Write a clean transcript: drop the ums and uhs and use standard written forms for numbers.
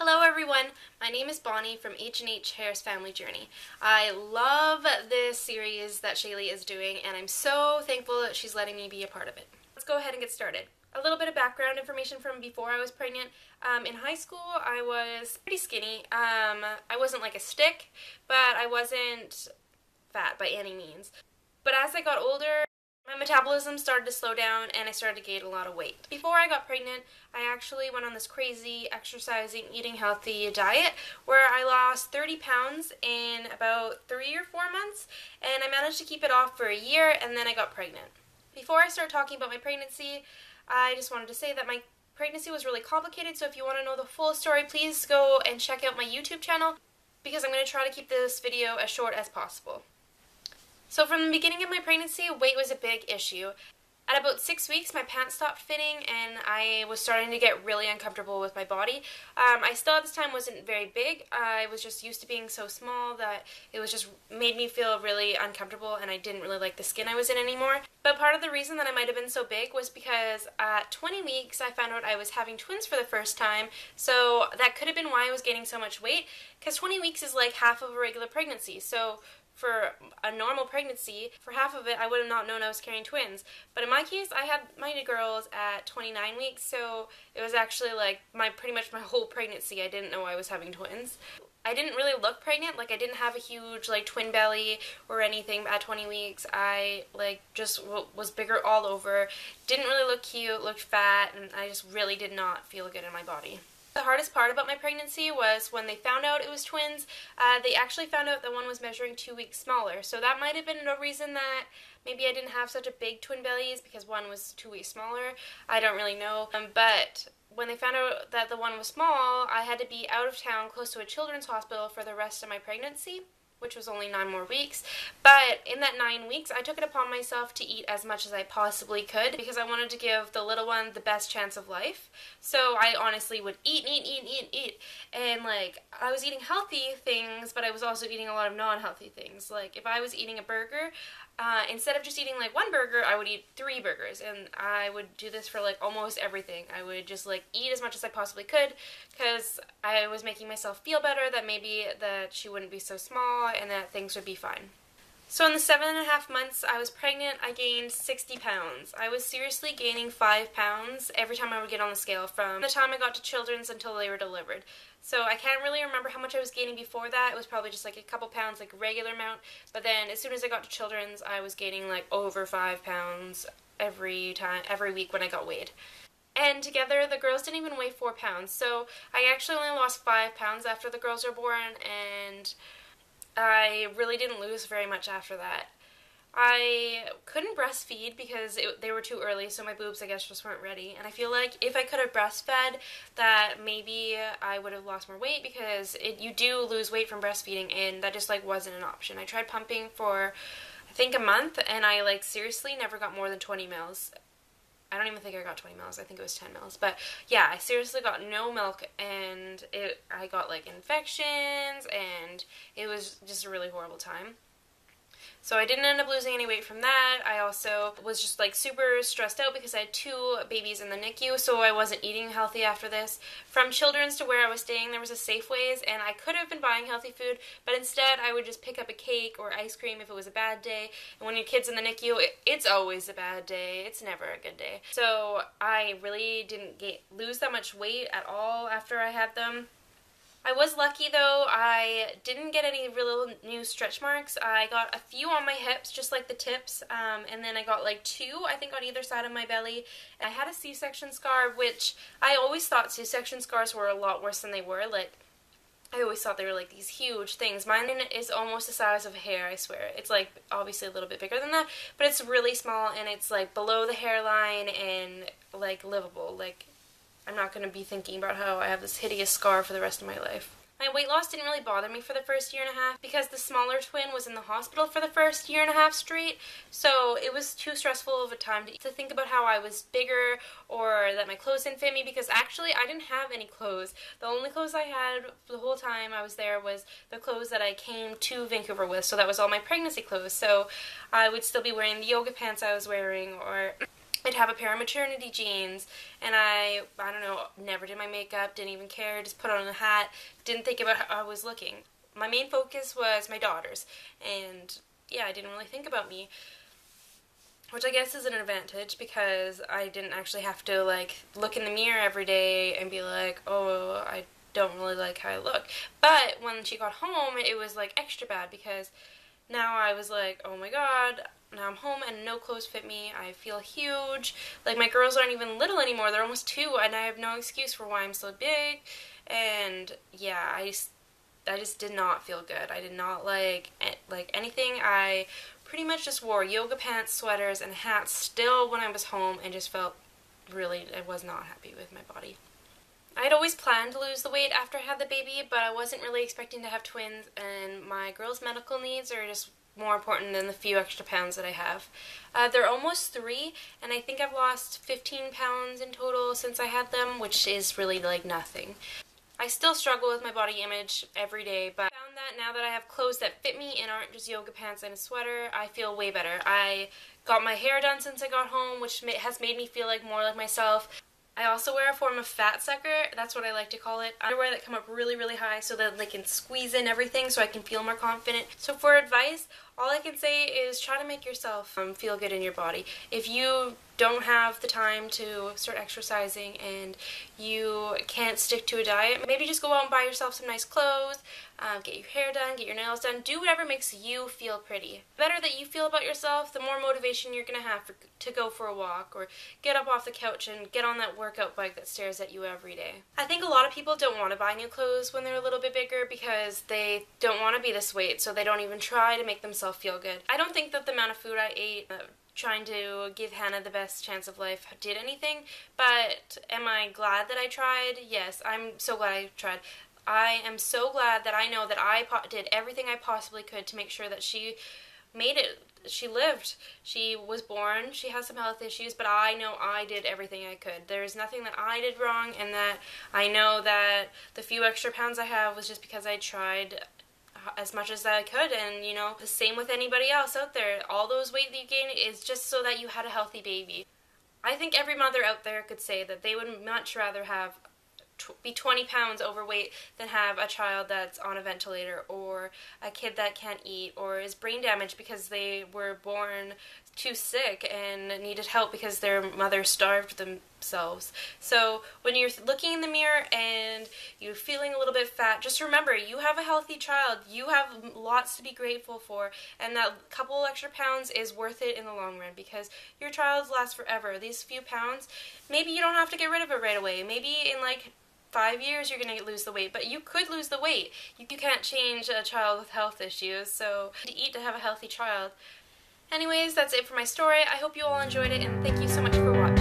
Hello everyone, my name is Bonnie from H&H Family Journey. I love this series that Shaylee is doing and I'm so thankful that she's letting me be a part of it. Let's go ahead and get started. A little bit of background information from before I was pregnant. In high school I was pretty skinny. I wasn't like a stick, but I wasn't fat by any means. But as I got older, my metabolism started to slow down and I started to gain a lot of weight. Before I got pregnant, I actually went on this crazy exercising, eating healthy diet where I lost 30 pounds in about 3 or 4 months, and I managed to keep it off for a year, and then I got pregnant. Before I start talking about my pregnancy, I just wanted to say that my pregnancy was really complicated, so if you want to know the full story, please go and check out my YouTube channel because I'm going to try to keep this video as short as possible. So from the beginning of my pregnancy, weight was a big issue. At about 6 weeks, my pants stopped fitting and I was starting to get really uncomfortable with my body. I still at this time wasn't very big. I was just used to being so small that it was just made me feel really uncomfortable and I didn't really like the skin I was in anymore. But part of the reason that I might have been so big was because at 20 weeks I found out I was having twins for the first time, so that could have been why I was gaining so much weight, because 20 weeks is like half of a regular pregnancy. So for a normal pregnancy, for half of it, I would have not known I was carrying twins. But in my case, I had my girls at 29 weeks, so it was actually like pretty much my whole pregnancy, I didn't know I was having twins. I didn't really look pregnant, like I didn't have a huge like twin belly or anything at 20 weeks. I just was bigger all over, didn't really look cute, looked fat, and I just really did not feel good in my body. The hardest part about my pregnancy was when they found out it was twins. They actually found out that one was measuring 2 weeks smaller, so that might have been a reason that maybe I didn't have such a big twin belly, because one was 2 weeks smaller. I don't really know, but when they found out that the one was small, I had to be out of town close to a children's hospital for the rest of my pregnancy, which was only 9 more weeks. But in that 9 weeks, I took it upon myself to eat as much as I possibly could because I wanted to give the little one the best chance of life. So I honestly would eat. And I was eating healthy things, but I was also eating a lot of non-healthy things. Like if I was eating a burger, instead of just eating one burger, I would eat 3 burgers, and I would do this for almost everything. I would just eat as much as I possibly could because I was making myself feel better that maybe that she wouldn't be so small and that things would be fine. So in the 7.5 months I was pregnant, I gained 60 pounds. I was seriously gaining 5 pounds every time I would get on the scale from the time I got to children's until they were delivered. So I can't really remember how much I was gaining before that. It was probably just a couple pounds, regular amount. But then as soon as I got to children's, I was gaining over 5 pounds every week when I got weighed. And together, the girls didn't even weigh 4 pounds. So I actually only lost 5 pounds after the girls were born, and I really didn't lose very much after that. I couldn't breastfeed because they were too early, so my boobs, I guess, just weren't ready. And I feel like if I could have breastfed, that maybe I would have lost more weight, because you do lose weight from breastfeeding, and that just wasn't an option. I tried pumping for, I think, a month, and I seriously never got more than 20 mils. I don't even think I got 20 mils. I think it was 10 mils. But yeah, I seriously got no milk, and I got infections, and it was just a really horrible time. So I didn't end up losing any weight from that. I also was just super stressed out because I had 2 babies in the NICU, so I wasn't eating healthy after this. From children's to where I was staying, there was a Safeways, and I could have been buying healthy food, but instead I would just pick up a cake or ice cream if it was a bad day. And when your kid's in the NICU, it's always a bad day. It's never a good day. So I really didn't lose that much weight at all after I had them. I was lucky though. I didn't get any real new stretch marks. I got a few on my hips, just the tips, and then I got 2, I think, on either side of my belly. And I had a C-section scar, which I always thought C-section scars were a lot worse than they were. I always thought they were these huge things. Mine is almost the size of a hair, I swear. It's obviously a little bit bigger than that, but it's really small, and it's below the hairline and livable. I'm not going to be thinking about how I have this hideous scar for the rest of my life. My weight loss didn't really bother me for the first 1.5 years because the smaller twin was in the hospital for the first 1.5 years straight, so it was too stressful of a time to think about how I was bigger or that my clothes didn't fit me, because actually I didn't have any clothes. The only clothes I had the whole time I was there was the clothes that I came to Vancouver with, so that was all my pregnancy clothes. So I would still be wearing the yoga pants I was wearing, or I'd have a pair of maternity jeans, and I don't know, never did my makeup, didn't even care, just put on a hat, didn't think about how I was looking. My main focus was my daughters, and yeah, I didn't really think about me, which I guess is an advantage because I didn't actually have to like look in the mirror every day and be like, oh, I don't really like how I look. But when she got home, it was like extra bad because now I was like, oh my god, now I'm home and no clothes fit me. I feel huge. Like, my girls aren't even little anymore. They're almost 2, and I have no excuse for why I'm so big. And yeah, I just did not feel good. I did not like anything. I pretty much just wore yoga pants, sweaters, and hats still when I was home, and just felt really, I was not happy with my body. I had always planned to lose the weight after I had the baby, but I wasn't really expecting to have twins, and my girls' medical needs are just more important than the few extra pounds that I have. They're almost 3, and I think I've lost 15 pounds in total since I had them, which is really like nothing. I still struggle with my body image every day, but I found that now that I have clothes that fit me and aren't just yoga pants and a sweater, I feel way better. I got my hair done since I got home, which has made me feel like more like myself. I also wear a form of fat sucker, that's what I like to call it. Underwear that come up really, really high so that they can squeeze in everything so I can feel more confident. So for advice, all I can say is try to make yourself feel good in your body. If you don't have the time to start exercising and you can't stick to a diet, maybe just go out and buy yourself some nice clothes, get your hair done, get your nails done, do whatever makes you feel pretty. The better that you feel about yourself, the more motivation you're going to have to go for a walk or get up off the couch and get on that workout bike that stares at you every day. I think a lot of people don't want to buy new clothes when they're a little bit bigger because they don't want to be this weight, so they don't even try to make themselves feel good. I don't think that the amount of food I ate trying to give Hannah the best chance of life did anything, but am I glad that I tried? Yes, I'm so glad I tried. I am so glad that I know that I did everything I possibly could to make sure that she made it. She lived. She was born. She has some health issues, but I know I did everything I could. There's nothing that I did wrong, and that I know that the few extra pounds I have was just because I tried as much as I could. And you know, the same with anybody else out there. All those weight that you gain is just so that you had a healthy baby. I think every mother out there could say that they would much rather have be 20 pounds overweight than have a child that's on a ventilator, or a kid that can't eat, or is brain damaged because they were born too sick and needed help because their mother starved themselves. So when you're looking in the mirror and you're feeling a little bit fat, just remember you have a healthy child. You have lots to be grateful for, and that couple extra pounds is worth it in the long run because your child lasts forever. These few pounds, maybe you don't have to get rid of it right away. Maybe in like 5 years you're going to lose the weight, but you could lose the weight. You can't change a child with health issues, so you need to eat to have a healthy child. Anyways, that's it for my story. I hope you all enjoyed it, and thank you so much for watching.